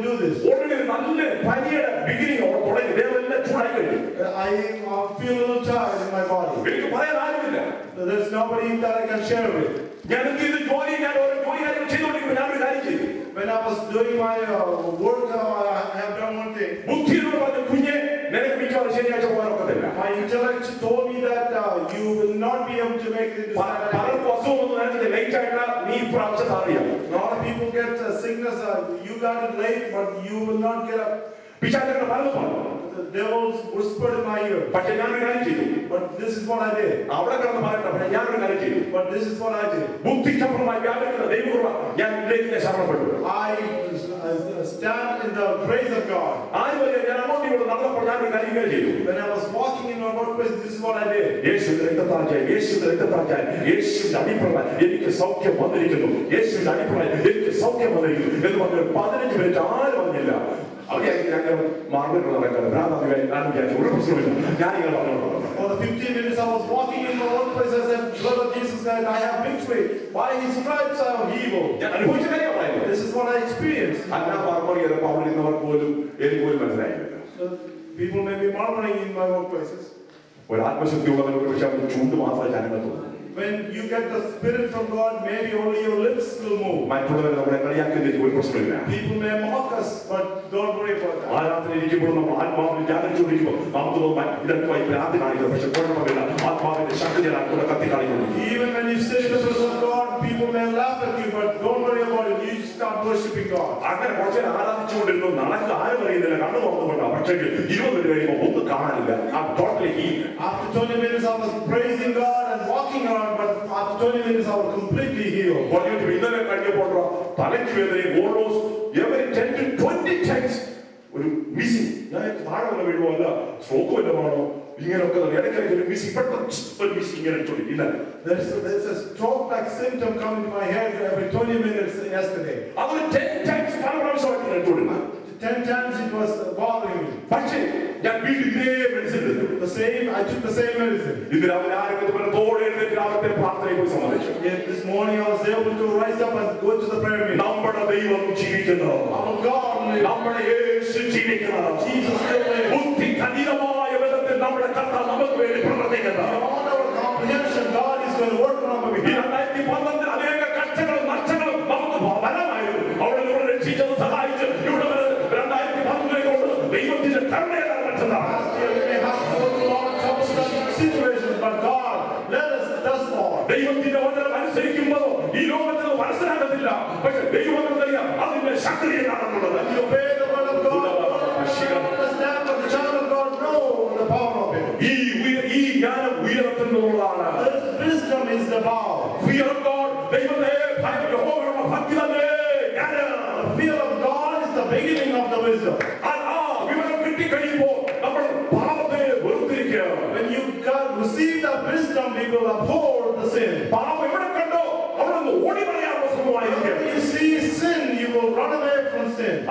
do this. I feel a little tired in my body. There's nobody that I can share with. When I was doing my work, I have done one thing. My intellect told me that you will not be able to make it. A lot of people get sickness. You got it late, but you will not get up. The devils whispered in my ear. But this is what I did. But this is what I did. I stand in the grace of God. When I was walking in my workplace, this is what I did. For the 15 minutes I was walking in my workplace, I said, blood of Jesus Christ, I have victory. By his stripes I am healed. This is what I experienced. So people may be murmuring in my workplaces. When you get the Spirit from God, maybe only your lips will move. People may mock us, but don't worry about that. Even when you say the presence of God, people may laugh at you, but don't worry about it. You start worshiping God. After 20 minutes I was praising God and walking around, but after 20 minutes I was completely healed. Every 10 to 20 times missing. There's a stroke-like symptom coming to my head every 20 minutes yesterday. 10 times it was bothering me. The same, I took the same medicine. Yet this morning I was able to rise up and go to the prayer meeting. Our God lives. Jesus still lives. Beyond our comprehension, God is going to work on our behalf. Last year we may have to go through a lot of troublesome situations, but God led us thus far. When you obey the word of God, you understand that the child of God knows the power of it. This wisdom is the power. Fear of God, the fear of God is the beginning of the wisdom. When you receive that wisdom, we will abhor the sin. When you see sin, you will run away from sin.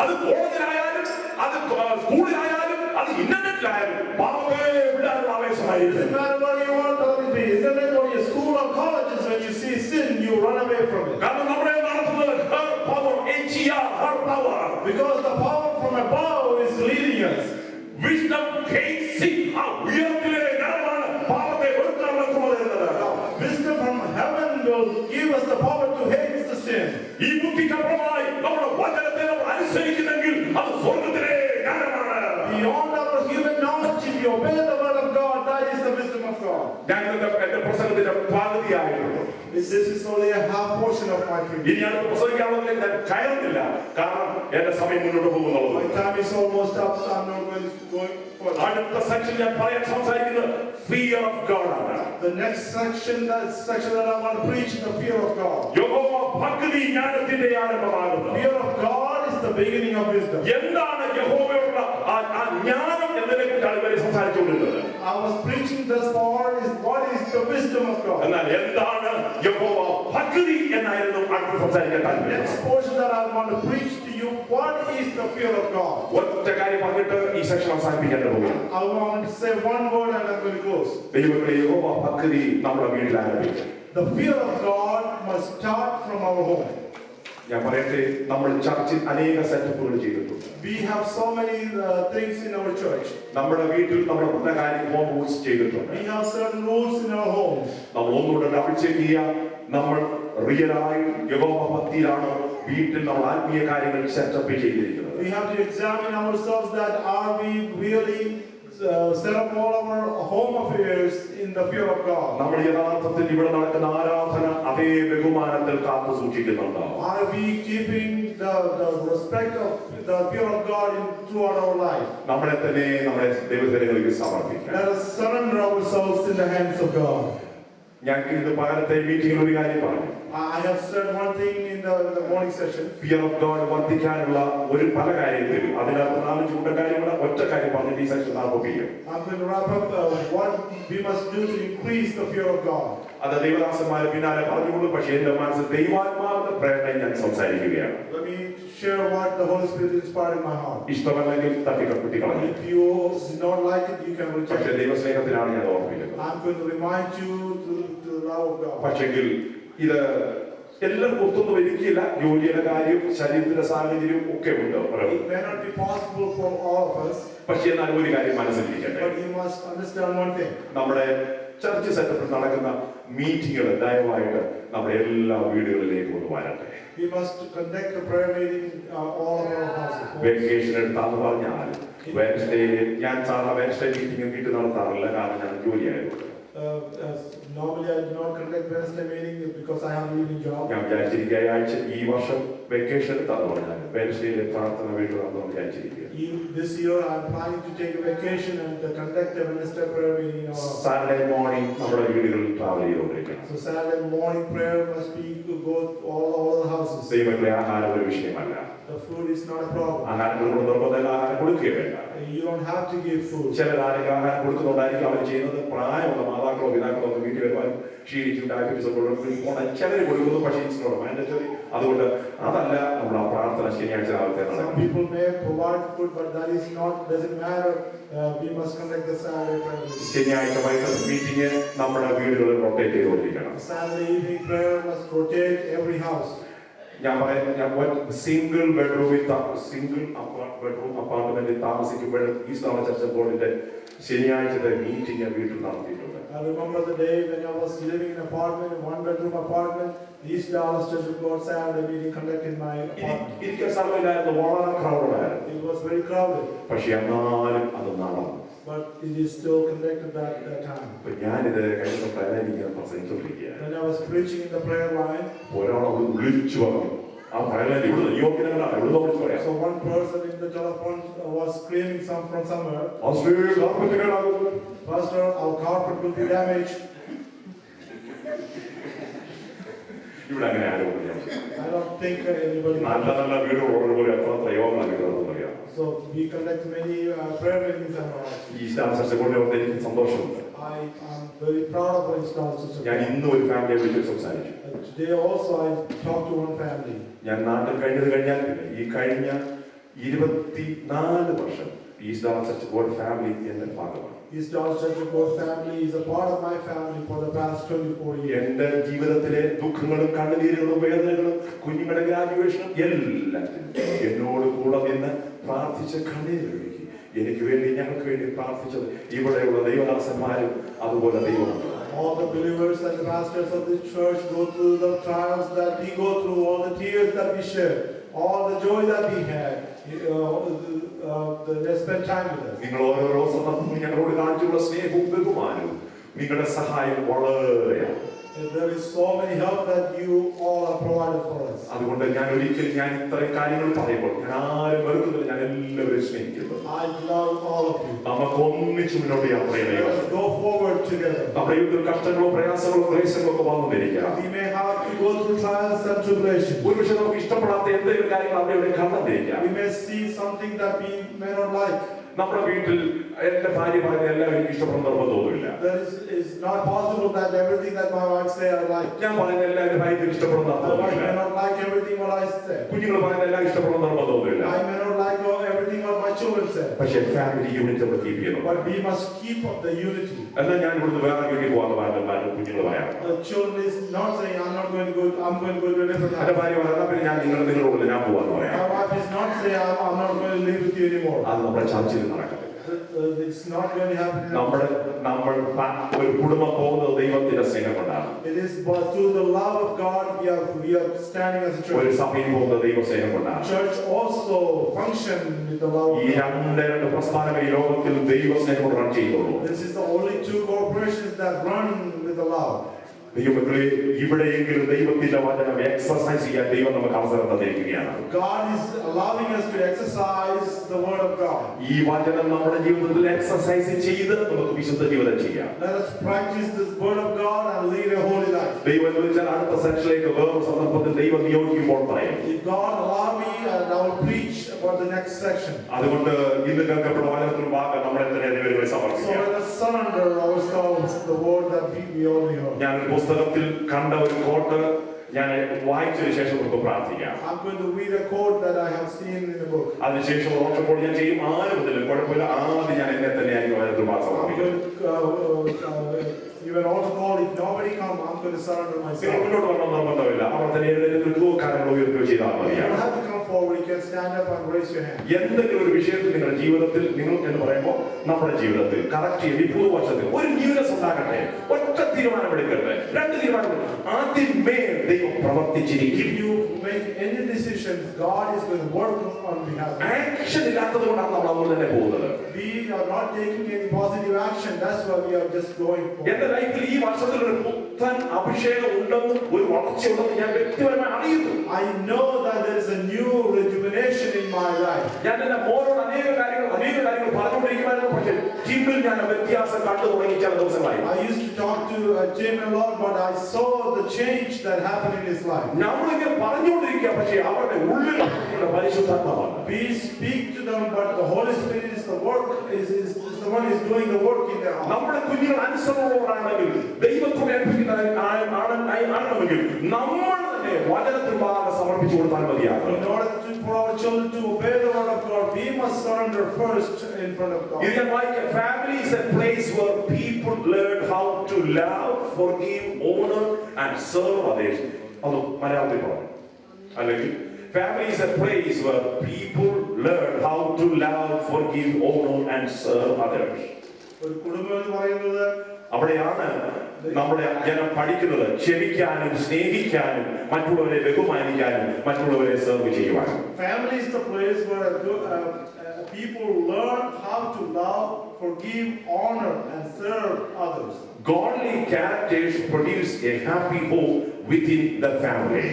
It doesn't matter where you want to be, internet or your school or colleges, when you see sin, you run away from it. Because the power from above is leading us. Wisdom hates sin. Wisdom from heaven will give us the power to hate the sin. Beyond our human knowledge, if you obey the word of God, that is the wisdom of God. This is only a half portion of my preaching. My time is almost up, so I'm not going further. Fear of God. The next section that I want to preach is the fear of God. Fear of God is the beginning of wisdom. I was preaching thus far is what is the wisdom of God. The next portion that I want to preach to you, what is the fear of God? I want to say one word and I'm going to close. The fear of God must start from our home. ഞാൻ പറയട്ടെ, നമ്മൾ ചർച്ചിൽ അനേക സെറ്റപ്പുകൾ ചെയ്തിട്ടുണ്ട്. We have so many things in our church. നമ്മുടെ വീട്ടിൽ നമ്മൾ പല കാര്യം ഹോം റൂൾസ് ചെയ്തിട്ടുണ്ട്. We have certain rules in our homes. നമ്മൾ ഒന്നുകൂടെ ഡബിൾ ചെക്ക് ചെയ്യാം, നമ്മൾ റിയലായി യഹോവഭക്തിയിലാണോ വീട്ടിൽ നമ്മൾ ആത്മീയ കാര്യങ്ങൾ സെറ്റപ്പ് ചെയ്തിരിക്കുന്നത്. We have to examine ourselves that are we really set up all our home affairs in the fear of God. നമ്മൾ യഥാർത്ഥത്തിൽ ഇവിടെ നടക്കുന്ന ആരാധന അതേ ബഹുമാനത്തിൽ കാത്തു സൂക്ഷിക്കുന്നുണ്ടോ? Are we keeping the respect of the fear of God throughout our life? നമ്മളെ തന്നെ നമ്മുടെ ദൈവജനങ്ങൾക്ക് സമർപ്പിക്കാം. Let us surrender ourselves in the hands of God. ഞാൻ ഇന്ന് പകരത്തെ മീറ്റിംഗിൽ ഒരു കാര്യം പറഞ്ഞു. I have said one thing in the morning session. Fear of God വർദ്ധിക്കാനുള്ള ഒരു പല കാര്യത്തിൽ അതിനകത്ത് 4 ചൂണ്ട കാര്യങ്ങൾ ഒറ്റ കാര്യം പറഞ്ഞിട്ട് ഈ സെഷൻ ആരംഭിക്കും. I'm going to wrap up what we must do to increase the fear of God. അത് ദൈവദാസന്മാരെ പിന്നാലെ പറഞ്ഞുള്ളൂ, പക്ഷേ എന്റെ മനസ്സിൽ ദൈവാത്മാവിന്റെ പ്രേരണ ഞാൻ സംസാരിക്കുകയാണ്. Let me share what the Holy Spirit inspired in my heart. ഇഷ്ടമല്ലെങ്കിൽ തട്ടിക്കളഞ്ഞു. If you do not like it, you can reject പക്ഷേ it. ദൈവസ്നേഹത്തിലാണ് ഞാൻ ഓർമ്മിക്കുന്നത്. I'm going to remind you to the love of God. പക്ഷെങ്കിൽ ഇത് എല്ലാവർക്കും ഒത്തൊന്നും ഒരിക്കല. ജോലിയുടെ കാര്യം, ശരീരത്തിന്റെ സാഹചര്യം ഒക്കെ ഉണ്ട്. It may not be possible for all of us. പക്ഷേ എന്നാൽ ഒരു കാര്യം മനസ്സിലിരിക്കട്ടെ, But you must understand one thing. നമ്മുടെ ചർച്ച് സെറ്റപ്പിൽ നടക്കുന്ന മീറ്റിങ്ങുകൾ ദയവായിട്ട് നമ്മുടെ എല്ലാ വീടുകളിലേക്ക് ഒന്ന് വരട്ടെ. We must conduct a prayer meeting all of our houses. Vacation എടുത്താന്ന് പറഞ്ഞാൽ വെൻസ്ഡേ ഞാൻ സാധാരണ വെൻസ്ഡേ മീറ്റിംഗ് വീട്ടിൽ നടത്താറില്ല, കാരണം ഞാൻ ജോലിയായിരുന്നു. Normally I do not conduct Wednesday meeting because I have an evening job. ഞാൻ വിചാരിച്ചിരിക്കുക ആഴ്ച ഈ വർഷം വെക്കേഷൻ എടുത്താന്ന് പറഞ്ഞാൽ വെൻസ്ഡേയിലെ പ്രാർത്ഥന വീട്ടിൽ നടന്നു വിചാരിച്ചിരിക്കുക. This year I am planning to take a vacation and conduct a Wednesday prayer meeting in our house. Saturday morning നമ്മുടെ വീടുകളിൽ ട്രാവൽ ചെയ്തുകൊണ്ടിരിക്കണം. So Saturday morning prayer must be to go all the houses. ദൈവത്തിലെ ആഹാരം ഒരു വിഷയമല്ല. The food is not a problem. ആഹാരം നിർബന്ധം ആഹാരം കൊടുക്കുക വേണ്ട. You don't have to give food. ചിലരാരെങ്കിലും ആഹാരം കൊടുക്കുന്നുണ്ടായിരിക്കും, അവർ ചെയ്യുന്നത് പ്രായമുള്ള മാതാക്കളോ പിതാക്കളോ ഒക്കെ വീട്ടിൽ വരുവാൻ ക്ഷീണിച്ചും ഡയബറ്റീസ് ചിലർ കൊടുക്കുന്നു, പക്ഷേ ഇറ്റ്സ് നോട്ട് മാൻഡറ്ററി. അതുകൊണ്ട് അതല്ല നമ്മൾ ആ പ്രാർത്ഥന ശനിയാഴ്ച രാവിലത്തെ. Some people may provide food, but that is not, doesn't matter. We must conduct the Saturday prayer meeting. ശനിയാഴ്ച വൈകിട്ട് മീറ്റിംഗ് നമ്മുടെ വീടുകളിൽ റൊട്ടേറ്റ് ചെയ്തുകൊണ്ടിരിക്കണം. Saturday evening prayer must rotate every house. ഞാൻ പറയുന്നത് സിംഗിൾ ബെഡ്റൂമിൽ അപ്പാർട്ട്മെന്റിൽ താമസിക്കുമ്പോഴും ഈ സ്ഥാന ചർച്ച ബോർഡിന്റെ ശനിയാഴ്ചത്തെ മീറ്റിംഗ് വീട്ടിൽ നടത്തിയിട്ടുണ്ട്. I remember the day when I was living in an apartment, a one-bedroom apartment. East Dallas Church of God Saturday meeting conducted in my apartment. ഇരിക്കാൻ സമയമില്ലായിരുന്നു, വളരെ ക്രൗഡായിരുന്നു. It was very crowded. പക്ഷെ എന്നാലും അത് നടന്നു. But it is still conducted that time. അപ്പൊ ഞാനിത് കഴിഞ്ഞ പ്രേരണ പ്രസംഗിച്ചുകൊണ്ടിരിക്കുകയാണ്. When I was preaching in the prayer line, ഒരാൾ വിളിച്ചു പറഞ്ഞു, ആ പ്രേരണ ഇവിടെ യോഗ്യനാണ്, ഇവിടെ വിളിച്ചു പറയാം. so one person in the telephone was screaming from somewhere, Pastor, our carpet will be damaged. ഇവിടെ അങ്ങനെ ആരും I don't think anybody. നല്ല നല്ല വീടുകൾ പോലെ എത്ര യോഗങ്ങളാണ് വീടുകളെന്ന് പറയാം. So we conduct many prayer meetings in our house. ഈ സ്റ്റാൻസ് കൊണ്ട് എനിക്ക് സന്തോഷമുണ്ട്. I am very proud of our spouses. ഞാൻ ഇന്നും ഒരു ഫാമിലിയെ വിളിച്ച് സംസാരിച്ചു. Today also I talked to one family. ഞാൻ നാട്ടിൽ കഴിഞ്ഞാൽ ഈ കഴിഞ്ഞ 24 വർഷം east Dallas church board family എന്റെ ഭാഗമാണ്. East Dallas Church of God family is a part of my family for the past 24 years. എന്റെ ജീവിതത്തിലെ ദുഃഖങ്ങളും കണ്ണുനീരുകളും വേദനകളും കുഞ്ഞുങ്ങളുടെ ഗ്രാജുവേഷനും എല്ലാത്തിനും എന്നോട് കൂടെ നിന്ന് പ്രാർത്ഥിച്ച കണ്ണീരൊഴുകി എനിക്ക് വേണ്ടി ഞങ്ങൾക്ക് വേണ്ടി പ്രാർത്ഥിച്ചത് ഇവിടെയുള്ള ദൈവദാസന്മാരും അതുപോലെ ദൈവമുണ്ട്. All the believers and the pastors of this church go through the trials that we go through, all the tears that we shed, all the joy that we had. They spend time with us. നിങ്ങൾ ഓരോരോ സന്ദർഭവും ഞങ്ങളോട് കാണിച്ചുള്ള സ്നേഹവും ബഹുമാനവും നിങ്ങളുടെ സഹായം വളരെയാണ്. There is so many help that you all are provided for us. അതുകൊണ്ട് ഞാൻ ഇത്രയും കാര്യങ്ങൾ പറയുമ്പോൾ ഞാൻ ആരും വെറുക്കുന്നില്ല, ഞാൻ എല്ലാവരെയും സ്നേഹിക്കുന്നു. I love all of you. നമുക്ക് ഒന്നിച്ച് മുന്നോട്ട് യാത്ര ചെയ്യാം. Let us go forward together. നമ്മുടെ ജീവിതത്തിൽ കഷ്ടങ്ങളോ പ്രയാസങ്ങളോ ക്ലേശങ്ങളോ ഒക്കെ വന്നുകൊണ്ടിരിക്കാം. We may have to go through trials and tribulations. ഒരു പക്ഷേ നമുക്ക് ഇഷ്ടപ്പെടാത്ത എന്തെങ്കിലും കാര്യങ്ങൾ അവിടെ ഇവിടെ കണ്ടെത്തിരിക്കാം. We may see something that we may not like. നമ്മുടെ വീട്ടിൽ എന്റെ ഭാര്യ പറയുന്ന എല്ലാം എനിക്ക് ഇഷ്ടപ്പെടുന്ന നിർബന്ധമൊന്നുമില്ല. It's not possible that everything that my wife say I like. ഞാൻ പറയുന്ന എല്ലാം എന്റെ ഭാര്യയ്ക്ക് ഇഷ്ടപ്പെടുന്ന My wife may not like everything what I say. കുഞ്ഞുങ്ങൾ പറയുന്ന എല്ലാം ഇഷ്ടപ്പെടുന്ന നിർബന്ധമൊന്നുമില്ല. I may not like everything what my children say. പക്ഷേ ഫാമിലി യൂണിറ്റ് നമ്മൾ കീപ്പ് ചെയ്യണം. But we must keep up the unity. എന്നാൽ ഞാൻ ഇവിടുന്ന് വേറെ വീട്ടിൽ പോകാൻ പാടില്ല കുഞ്ഞുങ്ങൾ പറയാം. The children is not saying I'm going to go to a different house. എന്റെ ഭാര്യ പറഞ്ഞാൽ പിന്നെ ഞാൻ നിങ്ങളോട് ഞാൻ പോവാന്ന് പറയാം. My wife is not saying I'm not going to live with you anymore. അത് നമ്മുടെ ചർച്ചയിൽ നടക്കത്തില്ല. It's not going to happen. നമ്മൾ ഒരു കുടുംബം പോകുന്നത് ദൈവത്തിന്റെ സ്നേഹം കൊണ്ടാണ്. It is through the love of God we are standing as a church. ഒരു സഭയിൽ പോകുന്നത് ദൈവ സ്നേഹം കൊണ്ടാണ്. Church also function with the love of God. ഈ രണ്ട് പ്രസ്ഥാനങ്ങൾ ഈ ലോകത്തിൽ ദൈവ സ്നേഹം കൊണ്ട് റൺ ചെയ്യുന്നുള്ളൂ. This is the only two corporations that run with the love. ദൈവമക്കളെ ഇവിടെയെങ്കിലും ദൈവത്തിന്റെ വചനം എക്സർസൈസ് ചെയ്യാൻ ദൈവം നമുക്ക് അവസരം തന്നിരിക്കുകയാണ്. God is allowing us to exercise the word of God. ഈ വചനം നമ്മുടെ ജീവിതത്തിൽ എക്സർസൈസ് ചെയ്ത് നമുക്ക് വിശുദ്ധ ജീവിതം ചെയ്യാം. Let us practice this word of God and lead a holy life. ദൈവം വിളിച്ചാൽ അടുത്ത സെക്ഷനിലേക്ക് വേറൊരു സന്ദർഭത്തിൽ ദൈവം നിയോഗിക്കുമ്പോൾ പറയും. If God allow me, and I will preach about the next section. അതുകൊണ്ട് ഇന്ന് കേൾക്കപ്പെട്ട വചനത്തിന് ഭാഗം നമ്മളെ തന്നെ ദൈവത്തെ So സമർപ്പിക്കാം. let us surrender ourselves the word that we only heard. ഞാൻ പുസ്തകത്തിൽ കണ്ട ഒരു കോട്ട് ഞാൻ വായിച്ചതിന് ശേഷം നമുക്ക് പ്രാർത്ഥിക്കാം. I'm going to read a quote that I have seen in the book. അതിനുശേഷം ഓർമ്മപ്പോൾ ഞാൻ ചെയ്യും ആരും മുതലും കുഴപ്പമില്ല ആദ്യം ഞാൻ എന്നെ തന്നെ ആയിരിക്കും സമർപ്പിക്കാം. Even altar call, if nobody come, I'm going to surrender myself. മുന്നോട്ട് വരണം നിർബന്ധമില്ല. അവർ തന്നെ എഴുന്നേറ്റ് കാര്യങ്ങൾ ഉയർത്തുകയോ ചെയ്താൽ You മതിയാണ്. don't have to come forward. You can stand up and raise your hand. എന്തെങ്കിലും ഒരു വിഷയത്തിൽ നിങ്ങളുടെ ജീവിതത്തിൽ നിങ്ങൾ എന്ന് പറയുമ്പോൾ നമ്മുടെ ജീവിതത്തിൽ കറക്റ്റ് ചെയ്ത് ഈ പുതുവർഷത്തിൽ ഒരു ന്യൂനസ് ഉണ്ടാകട്ടെ, ഒറ്റ തീരുമാനമെടുക്കട്ടെ, രണ്ട് തീരുമാനമെടുക്കട്ടെ, ആദ്യമേ ദൈവം പ്രവർത്തിച്ചിരിക്കും. If you make any decisions, God is going to work on behalf of you. Action ഇല്ലാത്തത് കൊണ്ടാണ് നമ്മൾ അങ്ങോട്ട് തന്നെ പോകുന്നത്. We are not taking any positive action. That's why we are just going forward. എന്റെ ലൈഫിൽ ഈ വർഷത്തിൽ ഒരു പുത്തൻ അഭിഷേകം ഉണ്ടെന്നും ഒരു വളർച്ചയുണ്ടെന്ന് ഞാൻ വ്യക്തിപരമായി അറിയുന്നു. I know that there is a new rejuvenation in my life. ഞാൻ എന്റെ മോനോട് അനേക കാര്യങ്ങൾ പറഞ്ഞുകൊണ്ടിരിക്കുമായിരുന്നു. പക്ഷേ ടീമിൽ ഞാൻ വ്യത്യാസം കണ്ടു തുടങ്ങി ചില ദിവസങ്ങളായി. I used to talk to Jim a lot, but I saw the change that happened in his life. നമ്മളിങ്ങനെ പറഞ്ഞുകൊണ്ടിരിക്കുക, പക്ഷേ അവരുടെ ഉള്ളിൽ പരിശുദ്ധാത്മാവാണ്. We speak to them, but the Holy Spirit is the work is the one who is doing the work in their heart. നമ്മുടെ കുഞ്ഞുങ്ങൾ അനുസരണമുള്ളവരാണെങ്കിൽ ദൈവത്തെ ആണെന്നെങ്കിൽ നമ്മൾ തന്നെ വചനത്തിൽ ഭാഗം സമർപ്പിച്ചു കൊടുത്താൽ മതിയാകും. In order for our children to obey the word of God, we must surrender first in front of God. Family is a place where people learn how to love, forgive, honor and serve others. അത് മലയാളത്തിൽ പറഞ്ഞു. അല്ലെങ്കിൽ family is a place where people learn how to love, forgive, honor and serve others. ഒരു കുടുംബം എന്ന് പറയുന്നത് അവിടെയാണ് നമ്മുടെ ജനം പഠിക്കുന്നത് ക്ഷമിക്കാനും സ്നേഹിക്കാനും മറ്റുള്ളവരെ ബഹുമാനിക്കാനും മറ്റുള്ളവരെ സെർവ് ചെയ്യുവാനും. Family is the place where people learn how to love, forgive, honor and serve others. Godly characters produce a happy home within the family.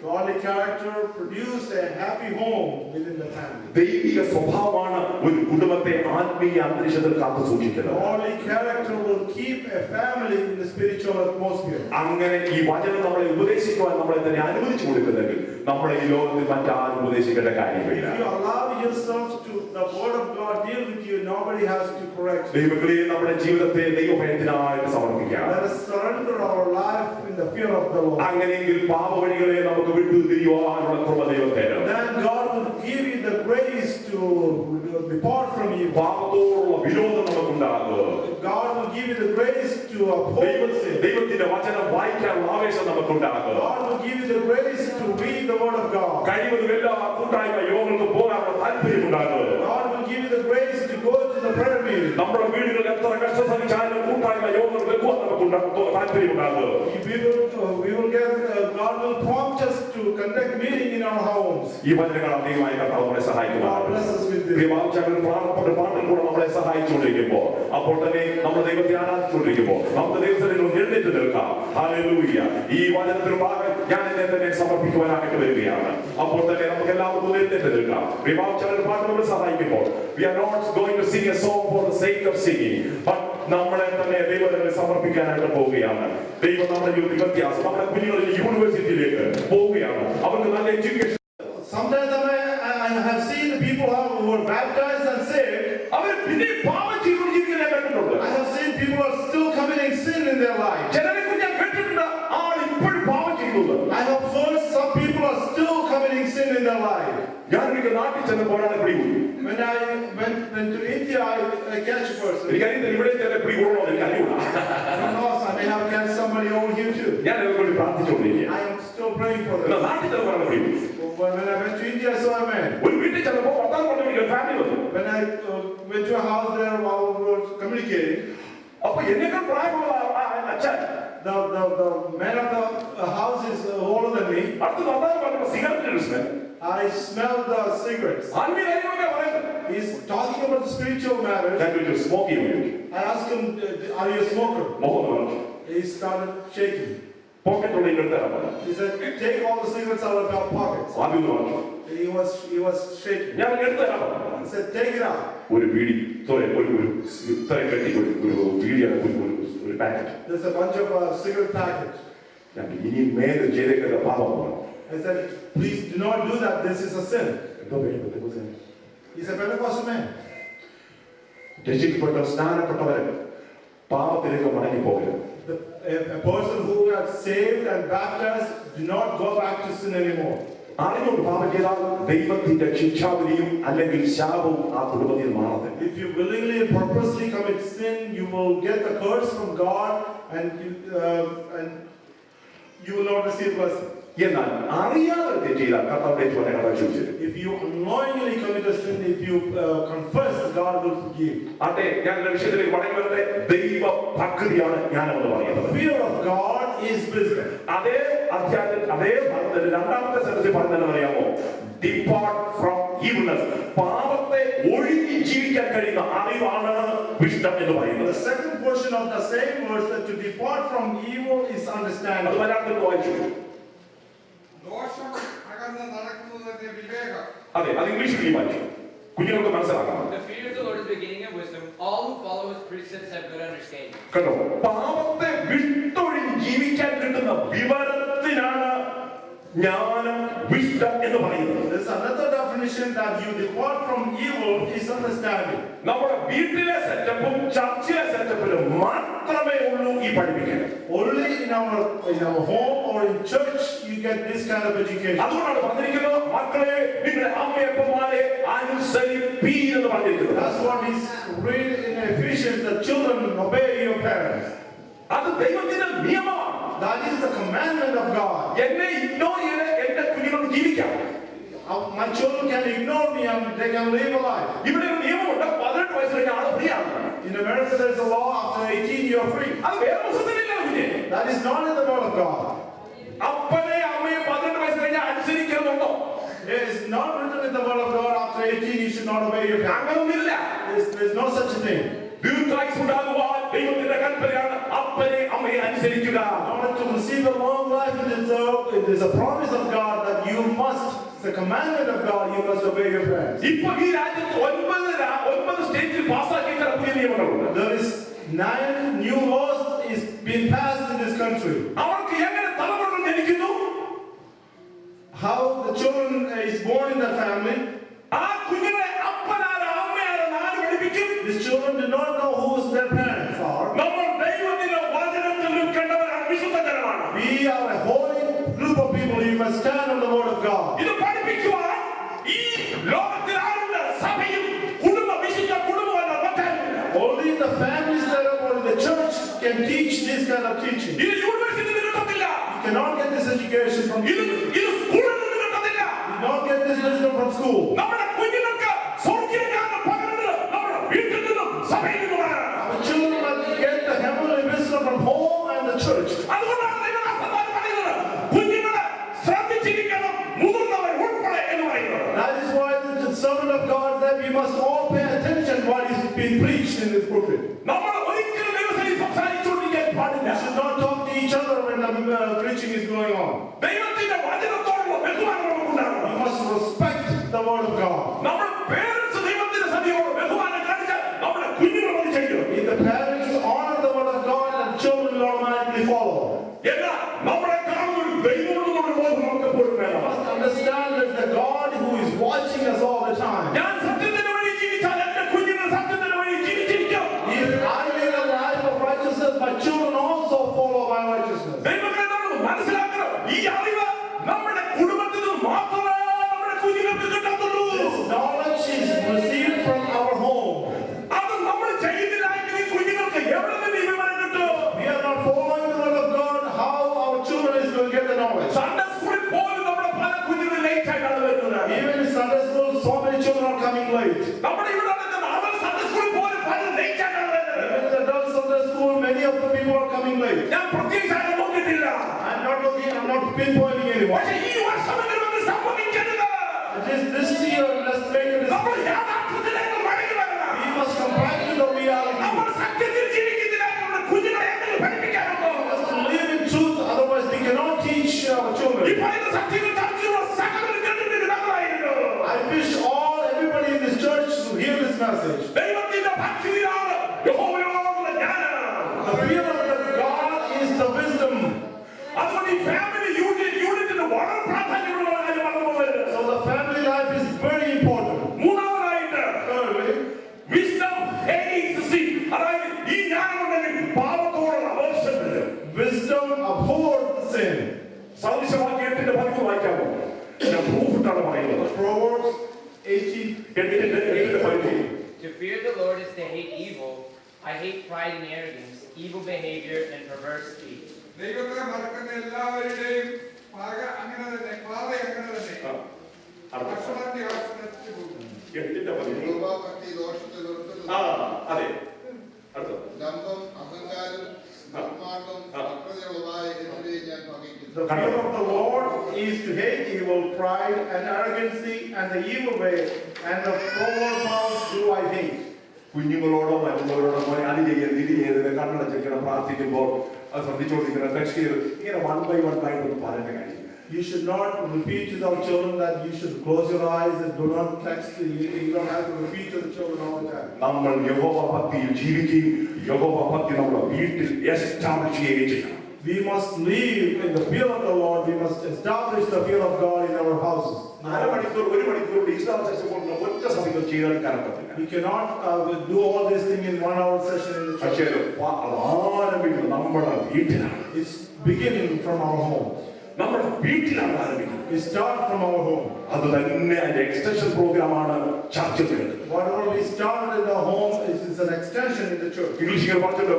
Godly character produce a happy home within the family. ദൈവിക സ്വഭാവമാണ് ഒരു കുടുംബത്തെ ആത്മീയ അന്തരീക്ഷത്തിൽ കാത്തു സൂക്ഷിക്കുന്നത്. Godly character will keep a family in the spiritual atmosphere. അങ്ങനെ ഈ വചനം നമ്മളെ ഉപദേശിക്കുവാൻ നമ്മളെ തന്നെ അനുവദിച്ചു കൊടുക്കുന്നെങ്കിൽ നമ്മളെ ഈ ലോകത്തിൽ മറ്റാരും ഉപദേശിക്കേണ്ട കാര്യമില്ല. If you allow yourself to the word of God deal with you, nobody has to correct you. ദൈവമക്കളെ നമ്മുടെ ജീവിതത്തെ ദൈവഭയത്തിനായിട്ട് സമർപ്പിക്കാം. Let us surrender our life in the fear of the Lord. അങ്ങനെയെങ്കിൽ പാപവഴികളെ നമുക്ക് വിട്ടു തിരിയുവാനുള്ള കൃപ ദൈവത്തെ തരും. Then God will give you the grace to depart from you. പാപത്തോടുള്ള വിരോധം നമുക്കുണ്ടാകും. God will give you the grace to uphold sin. ദൈവത്തിന്റെ വചനം വായിക്കാനുള്ള ആവേശം നമുക്കുണ്ടാകും. God will give you the grace to read the word of God. കഴിവതും എല്ലാ കൂട്ടായ്മ യോഗങ്ങൾക്ക് പോകാനുള്ള താല്പര്യമുണ്ടാകും. God will give you the grace to go to the prayer meeting. നമ്മുടെ വീടുകളിൽ എത്ര കഷ്ടം സഹിച്ചാലും കൂട്ടായ്മ യോഗങ്ങൾക്ക് നമുക്ക് താല്പര്യമുണ്ടാകും. We will get God will prompt us to conduct meeting in our homes. ഈ വചനങ്ങൾ അധികമായി കർത്താവ് നമ്മളെ സഹായിക്കുന്നു. God bless us with this. പാട്ടിൽ കൂടെ നമ്മളെ സഹായിച്ചുകൊണ്ടിരിക്കുമ്പോ അപ്പോൾ തന്നെ നമ്മൾ ദൈവത്തെ ആരാധിച്ചുകൊണ്ടിരിക്കുമ്പോൾ നമുക്ക് ദൈവത്തിൽ എഴുന്നേറ്റ് നിൽക്കാം. ഹല്ലേലൂയ. ഈ വചനത്തിന് ഭാഗം ഞാൻ എന്നെ തന്നെ സമർപ്പിക്കുവാനായിട്ട് വരികയാണ്. അപ്പോൾ തന്നെ നമുക്ക് എല്ലാവർക്കും എഴുന്നേറ്റ് നിൽക്കാം. പാട്ട് നമ്മൾ സഹായിക്കുമ്പോൾ we are not going to sing a song for the sake of singing, but നമ്മളെ തന്നെ ദൈവത്തിന് സമർപ്പിക്കാനായിട്ട് പോവുകയാണ്. ദൈവം നമ്മുടെ ജീവിതത്തിൽ വ്യത്യാസം നമ്മുടെ കുഞ്ഞുങ്ങളിൽ യൂണിവേഴ്സിറ്റിയിലേക്ക് പോവുകയാണ്. അവർക്ക് നല്ല education. Sometimes I have seen the people who were baptized and saved. in their life. ചിലരെക്കുറിച്ച് ഞാൻ കേട്ടിട്ടുണ്ട്, ആൾ ഇപ്പോഴും പാപം ചെയ്യുന്നത്. I have heard some people are still committing sin in their life. ഞാൻ ഒരിക്കൽ നാട്ടിൽ ചെന്നപ്പോഴാണ് പിടികൂടി. When I went to India, I catch a person. എനിക്കറിയില്ല ഇവിടെ ചില പിടികൂടണോ എനിക്ക് അറിയൂടാ. I don't know, I may have catch somebody over here too. ഞാൻ അവർക്ക് വേണ്ടി പ്രാർത്ഥിച്ചുകൊണ്ടിരിക്കുക. I am still praying for them. നാട്ടിൽ ചെന്നപ്പോഴാണ് പിടികൂടി. When I went to India, I saw a man. ഒരു വീട്ടിൽ ചെന്നപ്പോൾ വർത്താനം കൊണ്ടുപോയി ഫാമിലി വന്നു. When I went to a house there while we were communicating, അപ്പൊ എന്നേക്കാൾ പ്രായമുള്ള അച്ഛൻ, the man of the house is older than me. അടുത്ത് വർത്താനം പറഞ്ഞപ്പോൾ cigarette smell. I smelled the cigarettes. ആത്മീയ കാര്യങ്ങളൊക്കെ പറയുന്നത്. He's talking about the spiritual matters. ഞാൻ ചോദിച്ചു സ്മോക്ക് ചെയ്യുമോ? I asked him, are you a smoker? മുഖം പറഞ്ഞു. He started shaking. പോക്കറ്റുള്ള എടുത്തരാൻ പറഞ്ഞു. He said, take all the cigarettes out of your pockets. ആദ്യം പറഞ്ഞു. He was shaking. ഞാൻ എടുത്തരാൻ പറഞ്ഞു. He said, take it out. ഒരു ബീഡി ഒരു ഇത്രയും കെട്ടി ഒരു ബീഡിയാണ് ഒരു packet. There's a bunch of cigarette packets. ഞാൻ ഇനി മേലെ ചെയ്തേക്കുന്ന പാപമാണ്. I said, please do not do that. This is a sin. എന്തോ വേണം? He's a Pentecostal man. രക്ഷിക്കപ്പെട്ട സ്നാനപ്പെട്ടവരെ പാപത്തിലേക്ക് മടങ്ങി പോകരുത്. A person who got saved and baptized, do not go back to sin anymore. അറിഞ്ഞുകൊണ്ട് പാപം ചെയ്താൽ ദൈവത്തിന്റെ ശിക്ഷാവിധിയും അല്ലെങ്കിൽ ശാപവും ആ കുടുംബത്തിൽ മാറട്ടെ. If you willingly and purposely commit sin, you will get the curse from God, and you will not receive blessing. എന്നാൽ അറിയാതെ തെറ്റ് ചെയ്താൽ കർത്താവിന്റെ ചുവടെ ക്ഷമിച്ചത്. If you unknowingly commit a sin, if you confess, God will forgive. അതെ, ഞാൻ വിഷയത്തിലേക്ക് മടങ്ങി വരട്ടെ. ദൈവ ഭക്തിയാണ് ജ്ഞാനമെന്ന് പറയുന്നത്. Fear of God is wisdom. അതേ അധ്യായത്തിൽ അതേ ഭാഗത്തിന്റെ രണ്ടാമത്തെ സെൻറ്റൻസിൽ പറഞ്ഞത് അറിയാമോ? Depart from evilness. പാപത്തെ ഒഴിഞ്ഞ് ജീവിക്കാൻ കഴിയുന്ന അറിവാണ് വിഷ്ണു എന്ന് പറയുന്നത്. The second portion of the same verse, that to depart from evil is understanding. അത് മലയാളത്തിൽ വായിച്ചു. അതെ, അത് ഇംഗ്ലീഷിൽ വായിച്ചു. കുഞ്ഞുങ്ങൾക്ക് മനസ്സിലാക്കാം. The fear of the Lord is the beginning of wisdom. All who follow his precepts have good understanding. കണ്ടോ, പാപത്തെ വിട്ടൊഴിഞ്ഞ് ജീവിക്കാൻ കിട്ടുന്ന വിവരത്തിനാണ് ജ്ഞാനം വിഷ്ണു എന്ന് പറയുന്നത്. There's another definition that you depart from evil is understanding. നമ്മുടെ വീട്ടിലെ സെറ്റപ്പും ചർച്ചിലെ സെറ്റപ്പിലും മാത്രമേ ഉള്ളൂ ഈ പഠിപ്പിക്കാൻ. Only in our home or in church you get this kind of education. അതുകൊണ്ടാണ് പറഞ്ഞിരിക്കുന്നത്, മക്കളെ നിങ്ങളുടെ അമ്മയപ്പന്മാരെ അനുസരിപ്പീൻ എന്ന് പറഞ്ഞിരിക്കുന്നത്. That's what is read in Ephesians, the children obey your parents. അത് ദൈവത്തിന്റെ നിയമമാണ്. That is the commandment of God. എന്നെ ഇഗ്നോർ ചെയ്ത് എന്റെ കുഞ്ഞുങ്ങൾക്ക് ജീവിക്കാം. My children can ignore me and they can live a life. ഇവിടെ ഒരു നിയമമുണ്ട്, 18 വയസ്സ് കഴിഞ്ഞ ആള് ഫ്രീ ആണ്. In America there is a law, after 18 you are free. അത് വേറെ പുസ്തകത്തിലില്ല കുഞ്ഞെ. That is not in the word of God. അപ്പനെ അമ്മയെ 18 വയസ്സ് കഴിഞ്ഞാൽ അനുസരിക്കുന്നുണ്ടോ? It is not written in the word of God, after 18 you should not obey your parents. അങ്ങനൊന്നുമില്ല. There is no such a thing. ദീർഘായുസ്സ് ഉണ്ടാകുവാൻ ദൈവത്തിന്റെ കൽപ്പനയാണ് അപ്പനെ അമ്മയെ അനുസരിക്കുക. In order to receive a long life, it is a promise of God that you must, it's a commandment of God, you must obey your parents. ഇപ്പൊ ഈ രാജ്യത്ത് 9 സ്റ്റേറ്റിൽ പാസ്സാക്കിയ ചില പുതിയ നിയമങ്ങളുണ്ട്. There is 9 new laws is being passed in this country. അവർക്ക് എങ്ങനെ തലമുറകൾ ജനിക്കുന്നു? How the children is born in the family. ആ കുഞ്ഞുങ്ങളെ അപ്പനാരോ അമ്മയാരോ ആര് പഠിപ്പിക്കും? These children do not know who their parents are. നമ്മൾ ദൈവത്തിന്റെ വചനത്തിൽ നിൽക്കേണ്ടവരാണ്, വിശുദ്ധ ജനമാണ്. We are a holy group of people. You must stand on the word of God. ഇത് പഠിപ്പിക്കുവാൻ ഈ ലോകത്തിൽ ആരുണ്ട്? സഭയും കുടുംബ വിശുദ്ധ കുടുംബമല്ല മറ്റാരുമില്ല. Only the families that are in the church can teach this kind of teaching. ഇത് യൂണിവേഴ്സിറ്റിയിൽ കിട്ടത്തില്ല. You cannot get this education from ഇത് സ്കൂളിൽ നിന്ന് കിട്ടത്തില്ല. You don't get this wisdom from school. നമ്മുടെ കുഞ്ഞുങ്ങൾക്ക് സ്വർഗ്ഗജ്ഞാനം പകരുന്നത് നമ്മുടെ വീട്ടിൽ നിന്നും സഭയിൽ നിന്നുമാണ്. Our children must get the heavenly wisdom from home and the church. അതുകൊണ്ടാണ് ദൈവദാസന്മാർ പറയുന്നത്, കുഞ്ഞുങ്ങളെ ശ്രദ്ധിച്ചിരിക്കണം, മുതിർന്നവർ ഉൾപ്പെടെ എന്ന് പറയുന്നത്. That is why the servant of God said we must all pay attention what is being preached in this pulpit. നമ്മൾ ഒരിക്കലും ദൈവസന്നിധിയിൽ സംസാരിച്ചുകൊണ്ടിരിക്കാൻ പാടില്ല. We should not talk to each other when the preaching is going on. ദൈവത്തിന്റെ വചനത്തോടുള്ള ബഹുമാനം നമുക്കുണ്ടാകണം. We must respect the word of God. നമ്മുടെ parents ദൈവത്തിന്റെ സന്നിധിയോട് ബഹുമാനം കാണിച്ചാൽ നമ്മുടെ കുഞ്ഞുങ്ങൾ അത് ചെയ്യും. If the parents honor the word of God, then children will automatically follow. എന്നാൽ നമ്മളെ കാണുന്ന ഒരു ദൈവമുള്ള ബോധം നമുക്ക് എപ്പോഴും വേണം. We must understand that the God who is watching us all the time. ഞാൻ സത്യത്തിന്റെ വഴി ജീവിച്ചാൽ എന്റെ കുഞ്ഞുങ്ങൾ സത്യത്തിന്റെ വഴി ജീവിച്ചിരിക്കും. If I people are coming late. ഞാൻ പ്രത്യേകിച്ച് നോക്കിയിട്ടില്ല. I'm not pinpointing anyone. പക്ഷേ ഈ വർഷമെങ്കിലും അത് സംഭവിക്കരുത്. This year, let's make a നമ്മൾ decision. യാഥാർത്ഥ്യത്തിലേക്ക് മടങ്ങി വരണം. We must come back to the reality. നമ്മൾ സത്യത്തിൽ ജീവിക്കുന്നില്ല. നമ്മുടെ കുഞ്ഞുങ്ങളെ എങ്ങനെ പഠിപ്പിക്കാനൊക്കെ We must live in truth, otherwise we cannot teach our ഈ children. പറയുന്ന സത്യങ്ങൾ ചർച്ചയുള്ള സകലരും കേട്ടിട്ട് നല്ലതായിരുന്നു. I wish everybody in this church to hear this message. ദൈവത്തിന്റെ ഭക്തിയാണ് യഹോവയോടുള്ള ജ്ഞാനം. The fear of God is the wisdom. അതുകൊണ്ട് ഈ ഫാമിലി യൂണിറ്റിന് വളരെ പ്രാധാന്യമുള്ള കാര്യമാണ്. So the family life is very important. മൂന്നാമതായിട്ട് Thirdly, wisdom hates sin. അതായത് ഈ ജ്ഞാനമുണ്ടെങ്കിൽ പാപത്തോടുള്ള aversion വരും. wisdom abhors sin. സദൃശവാക്യത്തിന്റെ 10 വായിക്കാമോ? ഞാൻ പ്രൂഫ് ഇട്ടാണ് പറയുന്നത്. Proverbs 18:18. To fear the Lord is to hate evil. I hate pride and arrogance, evil behavior, and perverse speech. ദൈവത്തെ മറക്കുന്ന എല്ലാവരുടെയും പാത അങ്ങനെ തന്നെ. ഭക്ഷണത്തിന്റെ ആവശ്യം നശിച്ചു പോകും. 8:10. യഹോവാഭക്തി ദോഷത്തെ വെറുക്കുന്നു. അതെ. അടുത്തത്. ഡംഭം, അഹങ്കാരം, നിർമ്മാർഗ്ഗം, വക്രതയുള്ളതായ എന്നിവയെ ഞാൻ പകയ്ക്കുന്നു. The fear of the Lord is to hate evil, pride and arrogancy and the evil way, and the forward mouth do I hate. കുഞ്ഞുങ്ങളോടോ മറ്റുള്ളവരോടോ മോനെ അത് ചെയ്യരുത് ഇത് ചെയ്യരുത് കണ്ണടച്ചിരിക്കണം പ്രാർത്ഥിക്കുമ്പോൾ അത് ശ്രദ്ധിച്ചുകൊണ്ടിരിക്കണം ടെക്സ്റ്റ് ചെയ്ത് ഇങ്ങനെ 1 by 1 ആയിട്ട് പറയേണ്ട കാര്യം. You should not repeat to our children that you should close your eyes and do not text. You don't have to repeat to the children all the time. നമ്മൾ യഹോവ ഭക്തിയിൽ ജീവിക്കുകയും യഹോവ ഭക്തി നമ്മുടെ വീട്ടിൽ എസ്റ്റാബ്ലിഷ് ചെയ്യുകയും ചെയ്യണം. We must live in the fear of the Lord. We must establish the fear of God in our houses. 1 മണിക്കൂർ ഇസ്ലാം സെഷൻ കൊണ്ട് ഒറ്റ സമയത്ത് ചെയ്യാൻ കാരണത്തില്ല. We cannot do all these things in 1 hour session in the പക്ഷേ church. ആരംഭിക്കുന്നത് നമ്മുടെ വീട്ടിലാണ്. It's beginning from our homes. നമ്മുടെ വീട്ടിലാണ് ആരംഭിക്കുന്നത്. We start from our home. അത് തന്നെ അതിന്റെ എക്സ്റ്റൻഷൻ പ്രോഗ്രാമാണ് ചർച്ചിൽ. Whatever we started in the home is an extension in the church. ഇംഗ്ലീഷിൽ പറഞ്ഞിട്ട്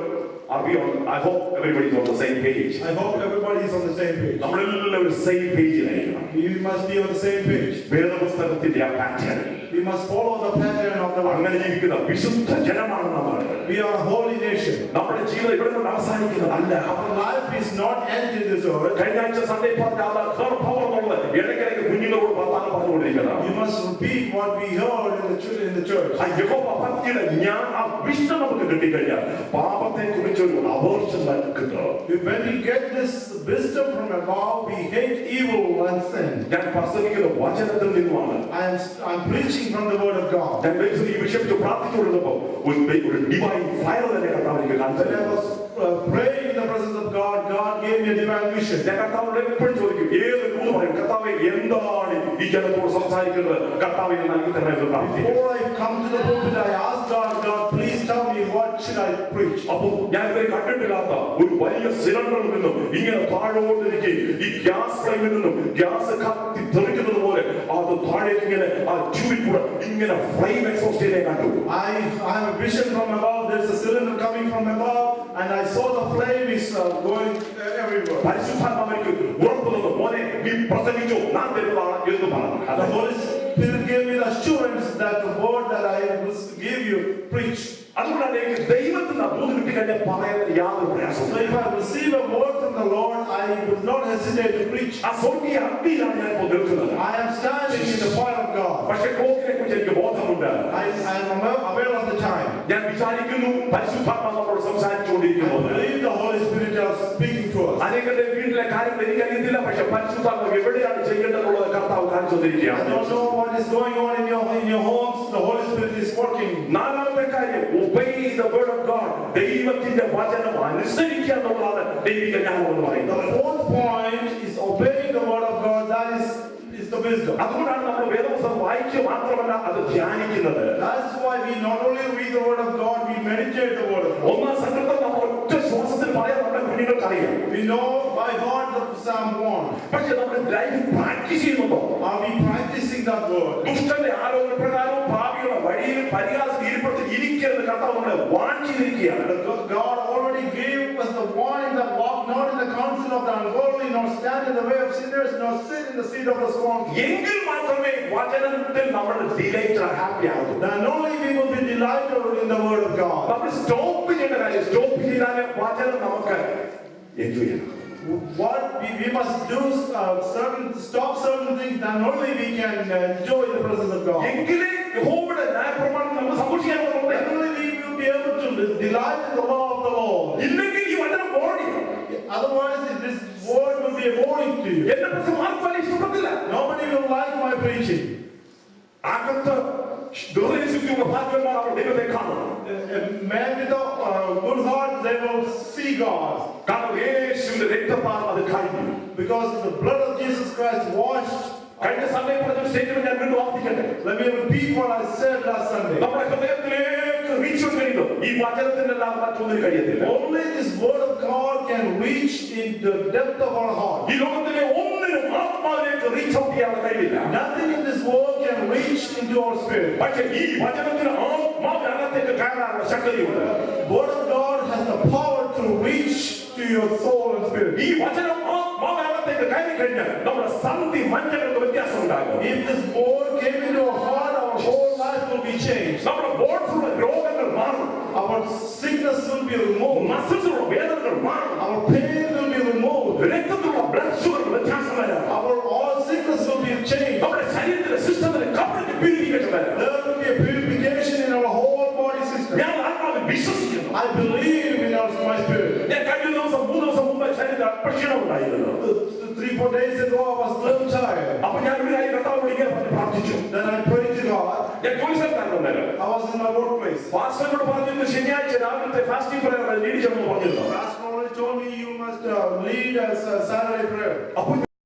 I hope everybody is on the same page. I hope everybody is on the same page. നമ്മളെല്ലാവരും same പേജിലായിരിക്കണം. We must be on the same page. വേദപുസ്തകത്തിന്റെ ആ pattern We must follow the pattern of the Lord. അങ്ങനെ ജീവിക്കുന്ന വിശുദ്ധ ജനമാണ് നമ്മൾ. We are a holy nation. നമ്മുടെ ജീവിതം ഇവിടെ കൊണ്ട് അവസാനിക്കുന്നതല്ല. Our life is not ending this earth. കഴിഞ്ഞ ആഴ്ച സൺഡേ പറഞ്ഞ പവർ എന്നുള്ളത് ഇടയ്ക്കിടയ്ക്ക് കുഞ്ഞുങ്ങളോട് വർത്താനം പറഞ്ഞുകൊണ്ടിരിക്കുന്നത്. You must repeat what we heard in the church. ആ യഹോവ ഭക്തിയുടെ ആ വിഷ്ണു നമുക്ക് കിട്ടിക്കഴിഞ്ഞാൽ പാപത്തെ കുറിച്ചൊരു അവേർഷൻ കിട്ടും. When we get this wisdom from above, we hate evil and sin. ഞാൻ പ്രസംഗിക്കുന്ന വചനത്തിൽ നിന്നുമാണ്. I'm preaching from the word of God. ഞാൻ ഈ വിഷയം പ്രാർത്ഥിച്ചുകൊണ്ടിരുന്നപ്പോൾ ഒരു ഡിവൈൻ ഫയർ തന്നെ കർത്താവ് എനിക്ക് കാണിച്ചു. When I was praying in the presence of God, God gave me a divine vision. ഞാൻ കർത്താവിനോട് എപ്പോഴും ചോദിക്കും ഏത് ദൂത് പറയും കർത്താവേ എന്താണ് ഈ ജനത്തോട് സംസാരിക്കുന്നത് കർത്താവേ എന്ന് നൽകി തരണമെന്ന് പ്രാർത്ഥിക്കും. Before I come to the pulpit, I ask God, please tell me what should I preach. അപ്പോൾ ഞാൻ ഇതുവരെ കണ്ടിട്ടില്ലാത്ത ഒരു വലിയ സിലിണ്ടറിൽ നിന്നും ഇങ്ങനെ താഴോട്ടിരിക്കെ ഈ ഗ്യാസ് ഫ്ലെയിമിൽ നിന്നും ഗ്യാസ് കത്തി തെറിക്കുന്നത് പോലെ അത് താഴേക്ക് ഇങ്ങനെ ആ ട്യൂബിൽ കൂടെ ഇങ്ങനെ ഫ്ലെയിം എക്സോസ്റ്റ് ചെയ്തേ കണ്ടു. I have a vision from above. There's a cylinder coming from above, and I saw the flame is going everywhere. പരിശുദ്ധാത്മാവിലേക്ക് ഉറപ്പ് തന്നു മോനെ നീ പ്രസംഗിച്ചോ ഞാൻ തരുന്നതാണ് എന്ന് പറഞ്ഞു. The Holy Spirit gave me the assurance that the word that I will give you, preach. അതുകൊണ്ടാണ് എനിക്ക് ദൈവത്തിൽ നിന്ന് ദൂത് കിട്ടിക്കഴിഞ്ഞാൽ പറയാൻ യാതൊരു പ്രയാസവും. So if I receive a word from the Lord, I will not hesitate to preach. ആ സ്വർഗീയ അഗ്നിയിലാണ് ഞാൻ ഇപ്പോൾ നിൽക്കുന്നത്. I am standing in the fire of God. പക്ഷേ ക്ലോക്കിനെ കുറിച്ച് എനിക്ക് ബോധമുണ്ട്. I am aware of the time. ഞാൻ വിചാരിക്കുന്നു പരിശുദ്ധാത്മാവ് നമ്മളോട് I സംസാരിച്ചുകൊണ്ടിരിക്കുന്നു. believe the Holy Spirit is speaking to us. അനേകരുടെ വീട്ടിലെ കാര്യങ്ങൾ എനിക്കറിയത്തില്ല. പക്ഷെ പരിശുദ്ധാത്മാവ് എവിടെയാണ് ചെയ്യേണ്ടതെന്നുള്ളത് കർത്താവ് കാണിച്ചു I തന്നിരിക്കുകയാണ്. don't know what is going on in your homes. The Holy Spirit is working. നാലാമത്തെ കാര്യം obey the word of God. ദൈവത്തിന്റെ വചനം അനുസരിക്കുക എന്നുള്ളതാണ് ദൈവിക ജ്ഞാനം എന്ന് The പറയുന്നത്. fourth point is obeying the word of God. That is the wisdom. അതുകൊണ്ടാണ് നമ്മൾ വേദപുസ്തകം വായിക്കുക മാത്രമല്ല അത് ധ്യാനിക്കുന്നത്. That's why we not only read the word of God, we meditate the word of God. ഒന്നാം സങ്കീർത്തനം നമ്മൾ ഒറ്റ ശ്വാസത്തിൽ പറയാൻ നമ്മുടെ കുഞ്ഞുങ്ങൾക്ക് അറിയാം. We know by heart the Psalm 1. പക്ഷെ നമ്മുടെ ലൈഫ് പ്രാക്ടീസ് ചെയ്യുന്നുണ്ടോ? Are we practicing that word? ദുഷ്ടന്റെ ആലോചന പ്രകാരവും ഭാവിയുടെ വഴിയിൽ പരിഹാസം ഇരിക്കരുത് കർത്താവ് നമ്മളെ വാൺ ചെയ്തിരിക്കുകയാണ്. God already gave us the warning that walk not in the council of the ungodly, nor stand in the way of sinners, nor sit in the seat of the scornful. എങ്കിൽ മാത്രമേ വചനത്തിൽ നമ്മൾ delight happy ആകും. Then only we will be delighted in the word of God. നമ്മൾ stop ചെയ്യേണ്ട കാര്യം, stop ചെയ്താലേ വചനം നമുക്ക് എൻജോയ് ചെയ്യണം. What we must do, stop certain things, then only we can enjoy the presence of God. എങ്കിലേ യഹോവയുടെ ന്യായപ്രമാണം നമ്മൾ സന്തോഷിക്കാൻ പോകുന്നത്. Then only we will be able to delight in the law of the Lord. ഇല്ലെങ്കിൽ ഈ വചനം boring. Otherwise, this word will be boring to you. എന്റെ പ്രസംഗം ആർക്കും ഇഷ്ടപ്പെട്ടില്ല. Nobody will like my preaching. അകത്ത് ദുർനീതിയുള്ള ഭാഗ്യവാന്മാർ അവർ ദൈവത്തെ കാണും. A man with a good heart, they will see God. കാരണം യേശുവിന്റെ രക്തത്താൽ അത് കഴിഞ്ഞു. Because the blood of Jesus Christ washed. കഴിഞ്ഞ സൺഡേ പറഞ്ഞ സ്റ്റേറ്റ്മെന്റ് ഞാൻ വീണ്ടും ആവർത്തിക്കട്ടെ. Let me repeat what I said last Sunday. നമ്മുടെ ഹൃദയത്തിലേക്ക് റീച്ച് കഴിയുന്നു. ഈ വചനത്തിനെല്ലാം മറ്റൊന്നിനും കഴിയത്തില്ല. Only this word of God can reach in the depth of our heart. ഈ ലോകത്തിലെ ഒന്നിനും ആത്മാവിലേക്ക് റീച്ച് ഔട്ട് ചെയ്യാൻ കഴിയില്ല. Nothing in this world can reach into our spirit. പക്ഷേ ഈ വചനത്തിന് ആത്മാവിനകത്തേക്ക് കയറാനുള്ള ശക്തിയുണ്ട്. Word of God has the power to reach to your soul and spirit. ഈ വചനം ആത്മാവിനകത്തേക്ക് കയറി കഴിഞ്ഞാൽ നമ്മുടെ സന്ധി മഞ്ചങ്ങൾക്ക് വ്യത്യാസം ഉണ്ടാകും. If this word came into our heart, our whole life will be changed. നമ്മുടെ ബോഡ്സിലുള്ള രോഗങ്ങൾ മാറും. Our sickness will be removed. മസിൽസിലുള്ള വേദനകൾ മാറും. Our pain will be removed. രക്തത്തിലുള്ള ബ്ലഡ് ഷുഗർ വ്യത്യാസം വരാം. Our all sickness will be changed. നമ്മുടെ ശരീരത്തിലെ സിസ്റ്റത്തിന് കംപ്ലീറ്റ് പ്യൂരിഫിക്കേഷൻ വരാം. There will be a purification in our whole body system. ഞാൻ ആത്മാവിൽ വിശ്വസിക്കുന്നു. I believe in my spirit. ഞാൻ കഴിഞ്ഞ ദിവസം 3 ദിവസം മുമ്പ് ശരീരത്തിൽ അക്ഷീണം ഉണ്ടായിരുന്നു. 3-4 days ago, I was a little tired. അപ്പൊ ഞാൻ ഒരു കാര്യം കർത്താവിനോട് ഇങ്ങനെ പറഞ്ഞ് പ്രാർത്ഥിച്ചു. Then I prayed to God. ഞാൻ ജോലി സ്ഥലത്തായിരുന്നു നേരം. I was in my workplace. പാസ്റ്ററിനോട് പറഞ്ഞിരുന്നു ശനിയാഴ്ച രാവിലത്തെ ഫാസ്റ്റിംഗ് പ്രയർ ലീഡ് ചെയ്യണമെന്ന് പറഞ്ഞിരുന്നു. Pastor already told me you must lead as a Saturday prayer. അപ്പൊ